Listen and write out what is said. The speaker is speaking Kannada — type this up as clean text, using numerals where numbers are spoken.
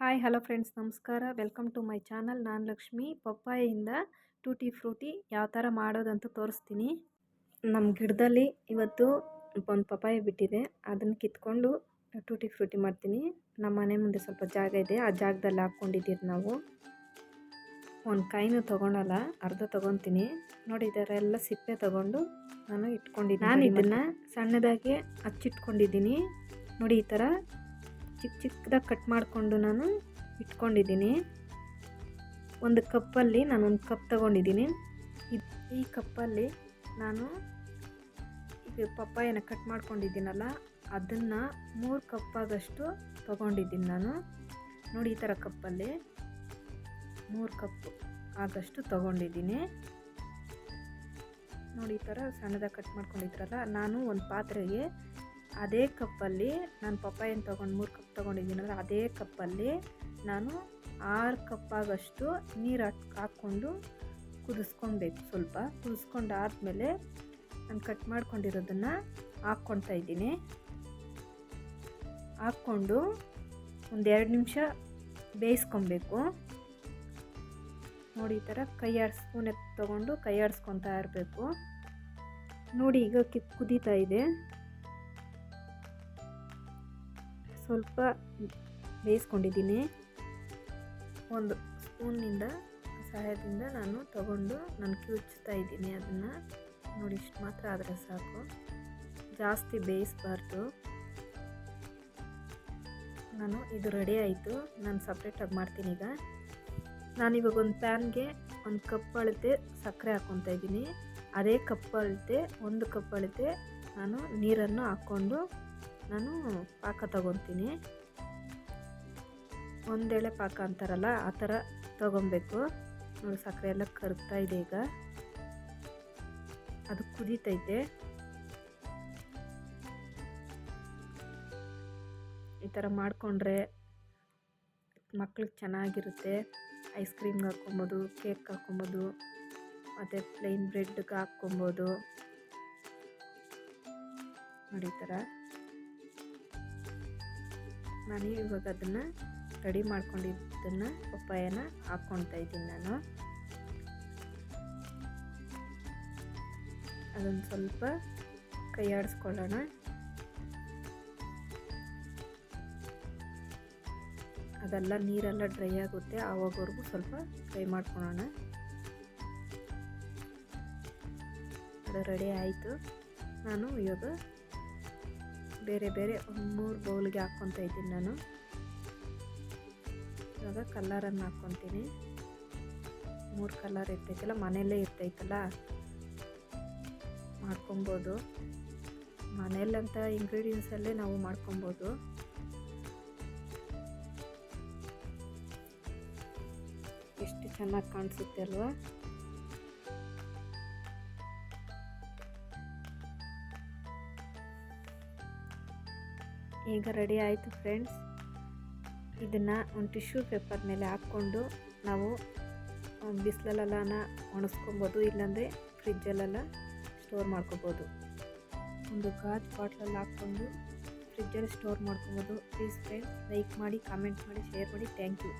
ಹಾಯ್ ಹಲೋ ಫ್ರೆಂಡ್ಸ್, ನಮಸ್ಕಾರ. Welcome to my channel. ನಾನು ಲಕ್ಷ್ಮಿ. ಪಪ್ಪಾಯಿಂದ ಟೂಟಿ ಫ್ರೂಟಿ ಯಾವ ಥರ ಮಾಡೋದಂತ ತೋರಿಸ್ತೀನಿ. ನಮ್ಮ ಗಿಡದಲ್ಲಿ ಇವತ್ತು ಒಂದು ಪಪ್ಪಾಯ ಬಿಟ್ಟಿದೆ, ಅದನ್ನು ಕಿತ್ಕೊಂಡು ಟೂಟಿ ಫ್ರೂಟಿ ಮಾಡ್ತೀನಿ. ನಮ್ಮ ಮನೆ ಮುಂದೆ ಸ್ವಲ್ಪ ಜಾಗ ಇದೆ, ಆ ಜಾಗದಲ್ಲಿ ಹಾಕ್ಕೊಂಡಿದ್ದೀರಿ ನಾವು. ಒಂದು ಕಾಯಿನೂ ತೊಗೊಳಲ್ಲ, ಅರ್ಧ ತೊಗೊತೀನಿ. ನೋಡಿ, ಇದರೆಲ್ಲ ಸಿಪ್ಪೆ ತೊಗೊಂಡು ನಾನು ಇಟ್ಕೊಂಡಿದ್ದೀನಿ. ನಾನು ಇದನ್ನು ಸಣ್ಣದಾಗಿ ಹಚ್ಚಿಟ್ಕೊಂಡಿದ್ದೀನಿ. ನೋಡಿ, ಈ ಥರ ಚಿಕ್ಕ ಚಿಕ್ಕದಾಗಿ ಕಟ್ ಮಾಡಿಕೊಂಡು ನಾನು ಇಟ್ಕೊಂಡಿದ್ದೀನಿ. ಒಂದು ಕಪ್ಪಲ್ಲಿ ನಾನು ಒಂದು ಕಪ್ ತೊಗೊಂಡಿದ್ದೀನಿ. ಈ ಕಪ್ಪಲ್ಲಿ ನಾನು ಈಗ ಪಪ್ಪಾಯನ ಕಟ್ ಮಾಡ್ಕೊಂಡಿದ್ದೀನಲ್ಲ, ಅದನ್ನು 3 ಕಪ್ಪಾಗಷ್ಟು ತೊಗೊಂಡಿದ್ದೀನಿ ನಾನು. ನೋಡಿ, ಈ ಥರ ಕಪ್ಪಲ್ಲಿ 3 ಕಪ್ ಆಗಷ್ಟು ತೊಗೊಂಡಿದ್ದೀನಿ. ನೋಡಿ, ಈ ಥರ ಸಣ್ಣದಾಗಿ ಕಟ್ ಮಾಡ್ಕೊಂಡಿದ್ರಲ್ಲ, ನಾನು ಒಂದು ಪಾತ್ರೆಗೆ ಅದೇ ಕಪ್ಪಲ್ಲಿ ನಾನು ಪಪ್ಪಾಯನ ತೊಗೊಂಡು 3 ಕಪ್ ತೊಗೊಂಡಿದ್ದೀನಲ್ಲ, ಅದೇ ಕಪ್ಪಲ್ಲಿ ನಾನು 6 ಕಪ್ಪಾಗಷ್ಟು ನೀರು ಹಾಕ್ಕೊಂಡು ಕುದಿಸ್ಕೊಳ್ಬೇಕು. ಸ್ವಲ್ಪ ಕುದಿಸ್ಕೊಂಡಾದ್ಮೇಲೆ ನಾನು ಕಟ್ ಮಾಡ್ಕೊಂಡಿರೋದನ್ನು ಹಾಕ್ಕೊಳ್ತಾ ಇದ್ದೀನಿ. ಹಾಕ್ಕೊಂಡು ಒಂದು 2 ನಿಮಿಷ ಬೇಯಿಸ್ಕೊಬೇಕು. ನೋಡಿ, ಈ ಥರ ಸ್ಪೂನ್ ತೊಗೊಂಡು ಕೈ ಆಡಿಸ್ಕೊತಾ ಇರಬೇಕು. ನೋಡಿ, ಈಗ ಕುದೀತಾ ಇದೆ. ಸ್ವಲ್ಪ ಬೇಯಿಸ್ಕೊಂಡಿದ್ದೀನಿ. ಒಂದು ಸ್ಪೂನಿಂದ ಸಹಾಯದಿಂದ ನಾನು ತಗೊಂಡು ಕಿವುಚ್ತಾ ಇದ್ದೀನಿ ಅದನ್ನು. ನೋಡಿ, ಇಷ್ಟು ಮಾತ್ರ ಆದರೆ ಸಾಕು, ಜಾಸ್ತಿ ಬೇಯಿಸಬಾರ್ದು. ಇದು ರೆಡಿ ಆಯಿತು. ನಾನು ಸಪ್ರೇಟಾಗಿ ಮಾಡ್ತೀನಿ. ಈಗ ನಾನಿವಾಗ ಒಂದು ಪ್ಯಾನ್ಗೆ 1 ಕಪ್ ಅಳತೆ ಸಕ್ಕರೆ ಹಾಕ್ಕೊತಾ ಇದ್ದೀನಿ. ಅದೇ ಕಪ್ ಅಳತೆ 1 ಕಪ್ ಅಳತೆ ನಾನು ನೀರನ್ನು ಹಾಕ್ಕೊಂಡು ನಾನು ಪಾಕ ತಗೊತೀನಿ. ಒಂದೆಳೆ ಪಾಕ ಅಂತಾರಲ್ಲ, ಆ ಥರ ತಗೊಬೇಕು. ನೋಡಿ, ಸಕ್ಕರೆ ಎಲ್ಲ ಕರಗ್ತಾ ಇದೆ. ಈಗ ಅದು ಕುದೀತೈತೆ. ಈ ಥರ ಮಾಡಿಕೊಂಡ್ರೆ ಮಕ್ಳಿಗೆ ಚೆನ್ನಾಗಿರುತ್ತೆ. ಐಸ್ ಕ್ರೀಮ್ಗೆ ಹಾಕ್ಕೊಬೋದು, ಕೇಕ್ ಹಾಕ್ಕೊಬೋದು, ಮತ್ತು ಪ್ಲೈನ್ ಬ್ರೆಡ್ಗೆ ಹಾಕ್ಕೊಬೋದು. ನೋಡಿ, ಈ ಥರ ನಾನು ಇವಾಗ ಅದನ್ನು ರೆಡಿ ಮಾಡ್ಕೊಂಡಿದ್ದನ್ನು ಪಪ್ಪಾಯನ ಹಾಕ್ಕೊಳ್ತಾ ಇದ್ದೀನಿ. ನಾನು ಅದನ್ನು ಸ್ವಲ್ಪ ಕೈ ಆಡಿಸ್ಕೊಳ್ಳೋಣ. ಅದೆಲ್ಲ ನೀರೆಲ್ಲ ಡ್ರೈ ಆಗುತ್ತೆ, ಆವಾಗವರೆಗೂ ಸ್ವಲ್ಪ ಫ್ರೈ ಮಾಡ್ಕೊಳ್ಳೋಣ. ಅದು ರೆಡಿ ಆಯಿತು. ನಾನು ಇವಾಗ ಬೇರೆ ಬೇರೆ ಒಂದು 3 ಬೌಲ್ಗೆ ಹಾಕ್ಕೊತಾ ಇದ್ದೀನಿ. ನಾನು ಇವಾಗ ಕಲರನ್ನು ಹಾಕ್ಕೊತೀನಿ. 3 ಕಲರ್ ಇರ್ತೈತಲ್ಲ, ಮನೆಯಲ್ಲೇ ಇರ್ತೈತಲ್ಲ, ಮಾಡ್ಕೊಬೋದು. ಮನೆಯಲ್ಲಂತ ಇಂಗ್ರೀಡಿಯೆಂಟ್ಸಲ್ಲೇ ನಾವು ಮಾಡ್ಕೊಬೋದು. ಎಷ್ಟು ಚೆನ್ನಾಗಿ ಕಾಣಿಸುತ್ತೆ ಅಲ್ವಾ? ಈಗ ರೆಡಿ ಆಯಿತು ಫ್ರೆಂಡ್ಸ್. ಇದನ್ನು ಒಂದು ಟಿಶ್ಯೂ ಪೇಪರ್ ಮೇಲೆ ಹಾಕ್ಕೊಂಡು ನಾವು ಬಿಸಿಲಲ್ಲೆಲ್ಲ ಒಣಗಿಸ್ಕೊಬೋದು, ಇಲ್ಲಾಂದರೆ ಫ್ರಿಜ್ಜಲ್ಲೆಲ್ಲ ಸ್ಟೋರ್ ಮಾಡ್ಕೊಬೋದು. ಒಂದು ಗಾಜು ಬಾಟ್ಲಲ್ಲಿ ಹಾಕ್ಕೊಂಡು ಫ್ರಿಜ್ಜಲ್ಲಿ ಸ್ಟೋರ್ ಮಾಡ್ಕೊಬೋದು. ಪ್ಲೀಸ್ ಫ್ರೆಂಡ್ಸ್, ಲೈಕ್ ಮಾಡಿ, ಕಾಮೆಂಟ್ ಮಾಡಿ, ಶೇರ್ ಮಾಡಿ. Thank you.